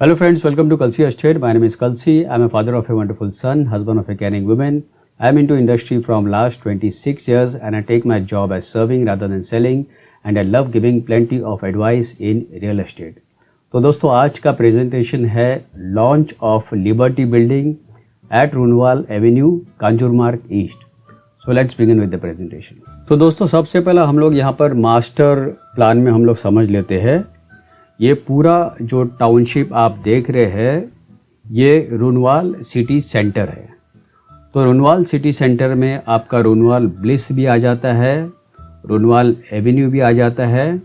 Hello friends, welcome to Kalsi Estate. My name is Kalsi. I am a father of a wonderful son, husband of a caring woman. I am into industry from last 26 years and I take my job as serving rather than selling and I love giving plenty of advice in real estate. तो दोस्तों आज का presentation है launch of Liberty building at Runwal Avenue Kanjurmarg East. So let's begin with the presentation. तो दोस्तों सबसे पहला हम लोग यहाँ पर मास्टर प्लान में हम लोग समझ लेते हैं. ये पूरा जो टाउनशिप आप देख रहे हैं ये रूनवाल सिटी सेंटर है. तो रूनवाल सिटी सेंटर में आपका रूनवाल ब्लिस भी आ जाता है, रूनवाल एवेन्यू भी आ जाता है.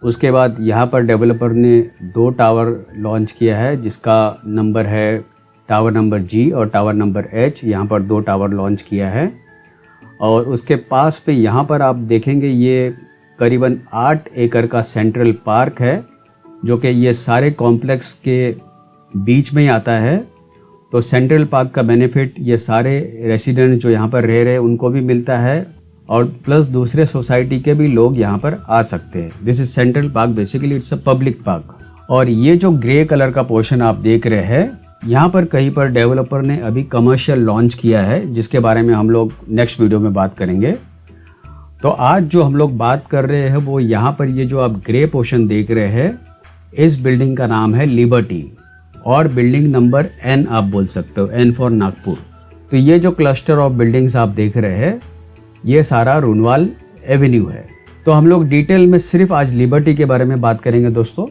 उसके बाद यहाँ पर डेवलपर ने 2 टावर लॉन्च किया है जिसका नंबर है टावर नंबर जी और टावर नंबर एच. यहाँ पर 2 टावर लॉन्च किया है और उसके पास पे यहाँ पर आप देखेंगे ये करीबन 8 एकड़ का सेंट्रल पार्क है जो कि ये सारे कॉम्प्लेक्स के बीच में ही आता है. तो सेंट्रल पार्क का बेनिफिट ये सारे रेसिडेंट जो यहाँ पर रह रहे हैं उनको भी मिलता है और प्लस दूसरे सोसाइटी के भी लोग यहाँ पर आ सकते हैं. This is central park, basically it's a public park. और ये जो ग्रे कलर का पोर्शन आप देख रहे हैं यहाँ पर कहीं पर डेवलपर ने अभी कमर्शियल लॉन्च किया है जिसके बारे में हम लोग नेक्स्ट वीडियो में बात करेंगे. तो आज जो हम लोग बात कर रहे हैं वो यहाँ पर ये जो आप ग्रे पोर्शन देख रहे हैं इस बिल्डिंग का नाम है लिबर्टी और बिल्डिंग नंबर N आप बोल सकते हो, N फॉर नागपुर. तो ये जो क्लस्टर ऑफ बिल्डिंग्स आप देख रहे हैं ये सारा रूनवाल एवेन्यू है. तो हम लोग डिटेल में सिर्फ आज लिबर्टी के बारे में बात करेंगे दोस्तों.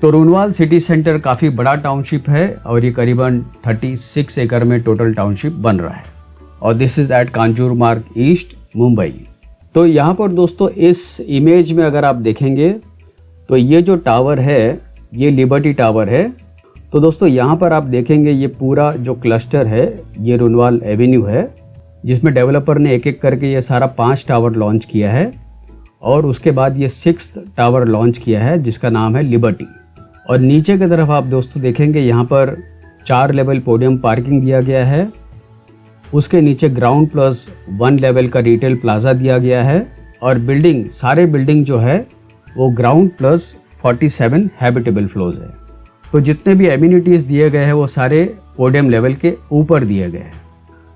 तो रूनवाल सिटी सेंटर काफ़ी बड़ा टाउनशिप है और ये करीबन 36 एकड़ में टोटल टाउनशिप बन रहा है और this is at Kanjurmarg east, Mumbai. तो यहाँ पर दोस्तों इस इमेज में अगर आप देखेंगे तो ये जो टावर है ये लिबर्टी टावर है. तो दोस्तों यहाँ पर आप देखेंगे ये पूरा जो क्लस्टर है ये रूनवाल एवेन्यू है जिसमें डेवलपर ने एक एक करके ये सारा 5 टावर लॉन्च किया है और उसके बाद ये 6th टावर लॉन्च किया है जिसका नाम है लिबर्टी. और नीचे की तरफ आप दोस्तों देखेंगे यहाँ पर 4 लेवल पोडियम पार्किंग दिया गया है. उसके नीचे ग्राउंड प्लस 1 लेवल का रिटेल प्लाजा दिया गया है और सारे बिल्डिंग जो है वो ग्राउंड प्लस 47 हैबिटेबल फ्लोर्स है. तो जितने भी एमिनिटीज़ दिए गए हैं वो सारे पोडियम लेवल के ऊपर दिए गए हैं.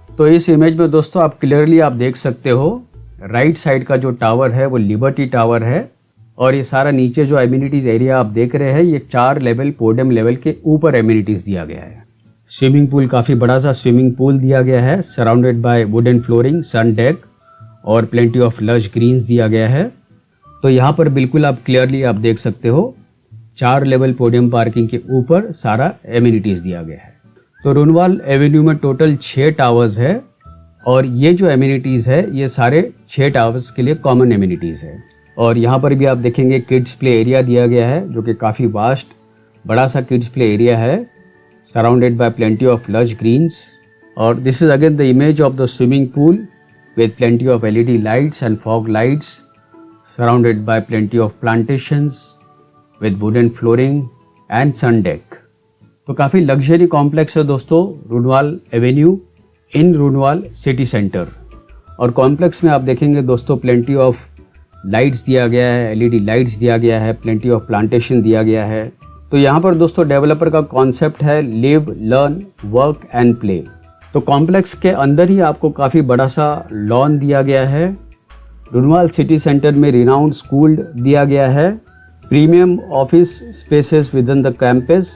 तो इस इमेज में दोस्तों आप क्लियरली आप देख सकते हो राइट साइड का जो टावर है वो लिबर्टी टावर है और ये सारा नीचे जो एमिनिटीज़ एरिया आप देख रहे हैं ये 4 लेवल पोडियम लेवल के ऊपर एमिनिटीज़ दिया गया है. स्विमिंग पूल, काफ़ी बड़ा सा स्विमिंग पूल दिया गया है surrounded by wooden flooring, sun deck और प्लेंटी ऑफ लश ग्रीन्स दिया गया है. तो यहाँ पर बिल्कुल आप क्लियरली आप देख सकते हो 4 लेवल पोडियम पार्किंग के ऊपर सारा एमिनिटीज़ दिया गया है. तो रूनवाल एवेन्यू में टोटल 6 टावर्स है और ये जो एमिनिटीज़ है ये सारे 6 टावर्स के लिए कॉमन एमिनिटीज़ है. और यहाँ पर भी आप देखेंगे किड्स प्ले एरिया दिया गया है जो कि काफ़ी वास्ट बड़ा सा किड्स प्ले एरिया है surrounded by plenty of lush greens. और this is again the image of the swimming pool with plenty of LED lights and fog lights surrounded by plenty of plantations with wooden flooring and sun deck. तो काफ़ी luxury complex है दोस्तों रूनवाल Avenue इन रूनवाल City centre. और complex में आप देखेंगे दोस्तों plenty of lights दिया गया है, LED लाइट्स दिया गया है, प्लेंटी ऑफ प्लांटेशन दिया गया है. तो यहाँ पर दोस्तों डेवलपर का कॉन्सेप्ट है live, learn, work and play. तो कॉम्प्लेक्स के अंदर ही आपको काफ़ी बड़ा सा लॉन दिया गया है. रूनवाल सिटी सेंटर में रिनाउंड स्कूल दिया गया है, premium office spaces within the campus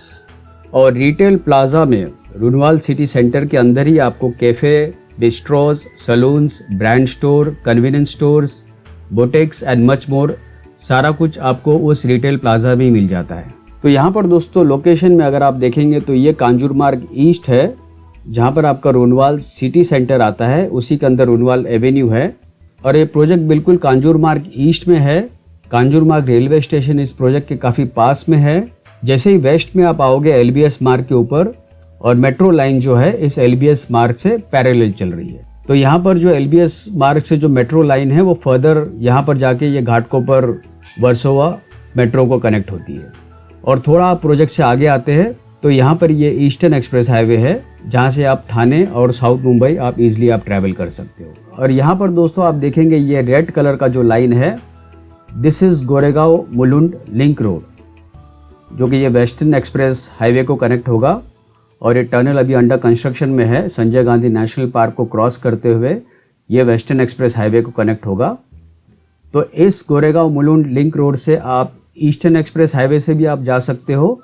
और रिटेल प्लाजा में रूनवाल सिटी सेंटर के अंदर ही आपको cafe, bistros, salons, brand store, convenience stores, boutiques and much more सारा कुछ आपको उस रिटेल प्लाजा में ही मिल जाता है. तो यहाँ पर दोस्तों लोकेशन में अगर आप देखेंगे तो ये कांजूरमार्ग ईस्ट है जहाँ पर आपका रूनवाल सिटी सेंटर आता है, उसी के अंदर रूनवाल एवेन्यू है और ये प्रोजेक्ट बिल्कुल कांजूरमार्ग ईस्ट में है. कांजूरमार्ग रेलवे स्टेशन इस प्रोजेक्ट के काफ़ी पास में है. जैसे ही वेस्ट में आप आओगे LBS मार्ग के ऊपर और मेट्रो लाइन जो है इस LBS मार्ग से पैरेलल चल रही है. तो यहाँ पर जो LBS मार्ग से जो मेट्रो लाइन है वो फर्दर यहाँ पर जाके ये घाटकोपर वर्सोवा मेट्रो को कनेक्ट होती है. और थोड़ा आप प्रोजेक्ट से आगे आते हैं तो यहाँ पर ये ईस्टर्न एक्सप्रेस हाईवे है जहाँ से आप थाने और साउथ मुंबई आप इजीली आप ट्रैवल कर सकते हो. और यहाँ पर दोस्तों आप देखेंगे ये रेड कलर का जो लाइन है this is Goregaon Mulund link road. जो कि ये वेस्टर्न एक्सप्रेस हाईवे को कनेक्ट होगा और ये टनल अभी अंडर कंस्ट्रक्शन में है। संजय गांधी नेशनल पार्क को क्रॉस करते हुए ये वेस्टर्न एक्सप्रेस हाईवे को कनेक्ट होगा। तो इस गोरेगांव मुलुंड लिंक रोड से आप ईस्टर्न एक्सप्रेस हाईवे से भी आप जा सकते हो,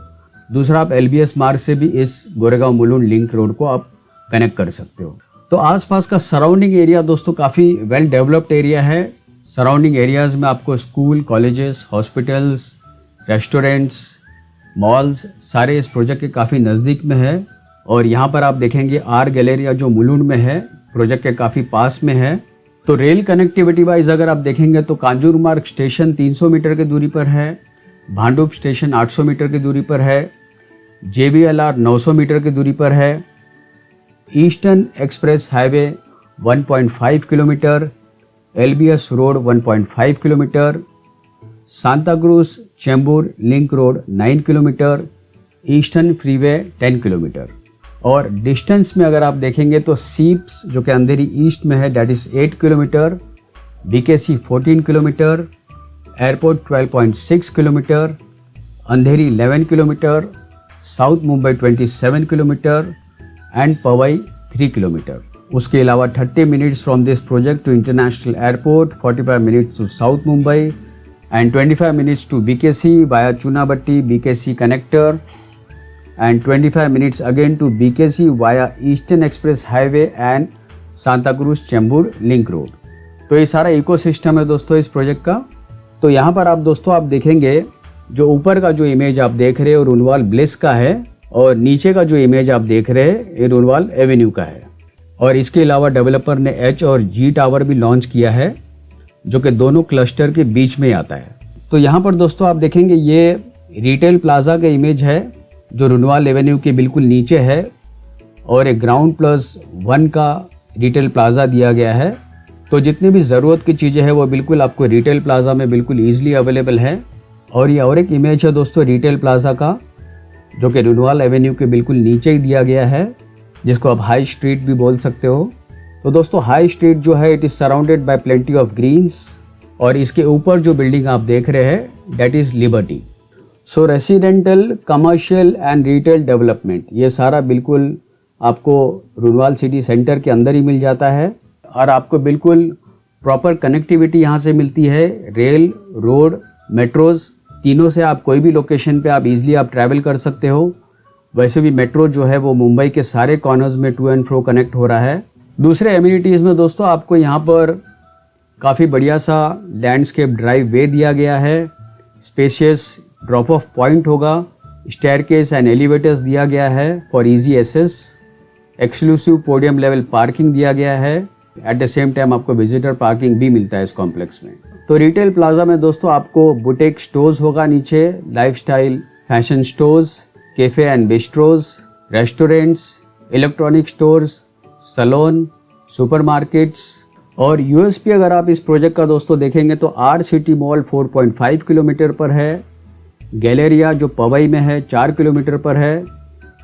दूसरा आप LBS मार्ग से भी इस गोरेगांव मुलुंड लिंक रोड को आप कनेक्ट कर सकते हो। तो आसपास का सराउंडिंग एरिया दोस्तों काफ़ी वेल डेवलप्ड एरिया है। सराउंडिंग एरियाज़ में आपको school, colleges, hospitals, restaurants, malls सारे इस प्रोजेक्ट के काफ़ी नज़दीक में है। और यहाँ पर आप देखेंगे आर गैलेरिया जो मुलुंड में है, प्रोजेक्ट के काफ़ी पास में है। तो रेल कनेक्टिविटी वाइज अगर आप देखेंगे तो कांजूरमार्ग स्टेशन 300 मीटर की दूरी पर है, भांडुप स्टेशन 800 मीटर की दूरी पर है, JBLR 900 मीटर की दूरी पर है, eastern express highway 1.5 kilometre, LBS road 1.5 kilometre, Santa cruise Chembur link road 9 kilometre, eastern freeway 10 kilometre. और डिस्टेंस में अगर आप देखेंगे तो सीप्स जो कि अंधेरी ईस्ट में है that is 8 kilometre, BKC 14 kilometre, airport 12.6 kilometre, Andheri 11 kilometre, south Mumbai 27 kilometre and Powai 3 kilometre. उसके अलावा 30 minutes from this project to international airport, 45 minutes to south Mumbai and 25 minutes to BKC via Chunabatti BKC connector and 25 minutes again to BKC via Eastern Express Highway and Santa Cruz Chembur Link Road। तो ये सारा ecosystem है दोस्तों इस project का। तो यहाँ पर आप दोस्तों आप देखेंगे जो ऊपर का जो इमेज आप देख रहे हैं रुनवाल ब्लिस का है और नीचे का जो इमेज आप देख रहे हैं ये रुनवाल एवेन्यू का है। और इसके अलावा डेवलपर ने H और G टावर भी लॉन्च किया है जो कि दोनों क्लस्टर के बीच में आता है। तो यहाँ पर दोस्तों आप देखेंगे ये रिटेल प्लाजा का इमेज है जो रुनवाल एवेन्यू के बिल्कुल नीचे है और एक ग्राउंड +1 का रिटेल प्लाजा दिया गया है। तो जितनी भी ज़रूरत की चीज़ें हैं वो बिल्कुल आपको रिटेल प्लाजा में बिल्कुल ईजिली अवेलेबल है। और ये और एक इमेज है दोस्तों रिटेल प्लाजा का जो कि रुनवाल एवेन्यू के बिल्कुल नीचे ही दिया गया है, जिसको आप हाई स्ट्रीट भी बोल सकते हो। तो दोस्तों हाई स्ट्रीट जो है it is surrounded by plenty of greens और इसके ऊपर जो बिल्डिंग आप देख रहे हैं that is liberty. So residential, commercial and retail development ये सारा बिल्कुल आपको रुनवाल सिटी सेंटर के अंदर ही मिल जाता है और आपको बिल्कुल प्रॉपर कनेक्टिविटी यहाँ से मिलती है। रेल, रोड, मेट्रोज़ तीनों से आप कोई भी लोकेशन पे आप इजीली आप ट्रैवल कर सकते हो। वैसे भी मेट्रो जो है वो मुंबई के सारे कॉर्नर्स में टू एंड फ्रो कनेक्ट हो रहा है। दूसरे एमिनिटीज़ में दोस्तों आपको यहाँ पर काफ़ी बढ़िया सा लैंडस्केप ड्राइव वे दिया गया है, स्पेशियस ड्रॉप ऑफ पॉइंट होगा, स्टेयरकेस एंड एलिवेटर्स दिया गया है for easy access, exclusive podium level parking दिया गया है। एट द सेम टाइम आपको विजिटर पार्किंग भी मिलता है इस कॉम्प्लेक्स में। तो रिटेल प्लाजा में दोस्तों आपको बुटीक स्टोर्स होगा नीचे, lifestyle fashion stores, cafe and bistros, restaurants, electronic stores, salon, supermarkets. और यूएसपी अगर आप इस प्रोजेक्ट का दोस्तों देखेंगे तो आर सिटी मॉल 4.5 किलोमीटर पर है, गैलेरिया जो पवई में है 4 किलोमीटर पर है,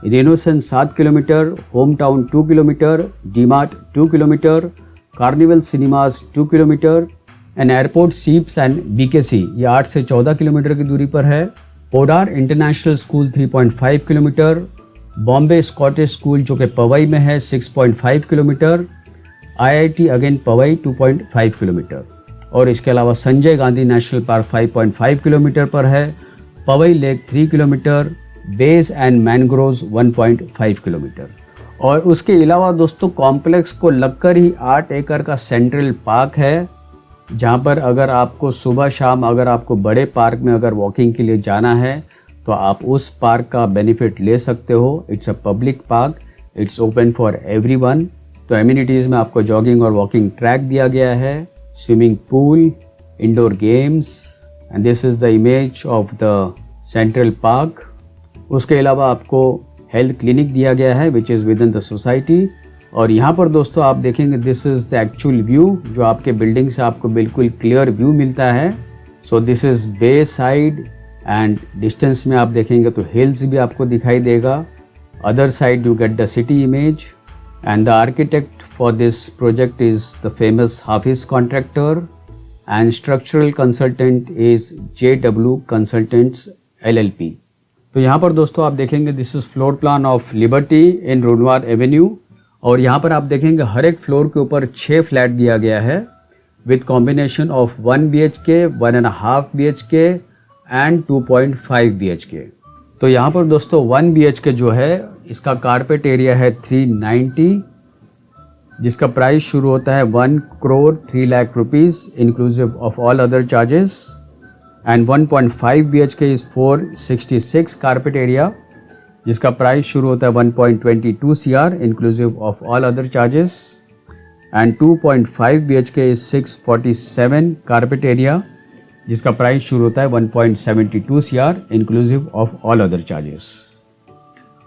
Renaissance 7 kilometre, Home Town 2 kilometre, DMart 2 kilometre, Carnival Cinemas 2 kilometre and airport SEEPZ and BKC ये 8 से 14 किलोमीटर की दूरी पर है। Podar international school 3.5 kilometre, Bombay Scottish school जो कि पवई में है 6.5 kilometre, IIT again Powai 2.5 kilometre और इसके अलावा Sanjay Gandhi national park 5.5 kilometre पर है, Powai lake 3 kilometre, base and mangroves 1.5 kilometre. और उसके अलावा दोस्तों कॉम्प्लेक्स को लगकर ही 8 एकड़ का सेंट्रल पार्क है, जहाँ पर अगर आपको सुबह शाम अगर आपको बड़े पार्क में अगर वॉकिंग के लिए जाना है तो आप उस पार्क का बेनिफिट ले सकते हो। It's a public park, it's open for everyone. तो एमिनिटीज़ में आपको जॉगिंग और वॉकिंग ट्रैक दिया गया है, swimming pool, indoor games and this is the image of the central park. उसके अलावा आपको हेल्थ क्लिनिक दिया गया है which is with in the society. और यहाँ पर दोस्तों आप देखेंगे this is the actual view जो आपके बिल्डिंग से आपको बिल्कुल क्लियर व्यू मिलता है। So this is bay side and distance में आप देखेंगे तो हिल्स भी आपको दिखाई देगा। Other side you get the city image and the architect for this project is the famous Hafeez Contractor and structural consultant is JW Consultants LLP। तो यहाँ पर दोस्तों आप देखेंगे this is floor plan of Liberty in Runwal Avenue, और यहाँ पर आप देखेंगे हर एक फ्लोर के ऊपर 6 फ्लैट दिया गया है with combination of 1 BHK, 1.5 BHK and 2.5 BHK। तो यहाँ पर दोस्तों 1 BHK जो है इसका कारपेट एरिया है 390, जिसका प्राइस शुरू होता है 1 crore 3 lakh rupees inclusive of all other charges, and 1.5 BHK is 466 carpet area, जिसका प्राइस शुरू होता है 1.22 CR inclusive of all other charges, and 2.5 BHK is 647 carpet area, जिसका प्राइस शुरू होता है 1.72 CR inclusive of all other charges.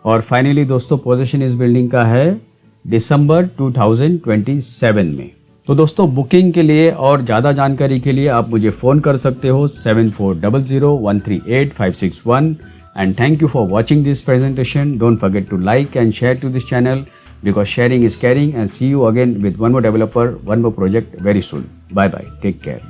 और finally दोस्तों पोजीशन इस बिल्डिंग का है दिसंबर 2027 में। तो दोस्तों बुकिंग के लिए और ज़्यादा जानकारी के लिए आप मुझे फ़ोन कर सकते हो 7400138561। And thank you for watching this presentation. Don't forget to like and share to this channel because sharing is caring, and see you again with one more developer, one more project very soon. Bye bye. Take care.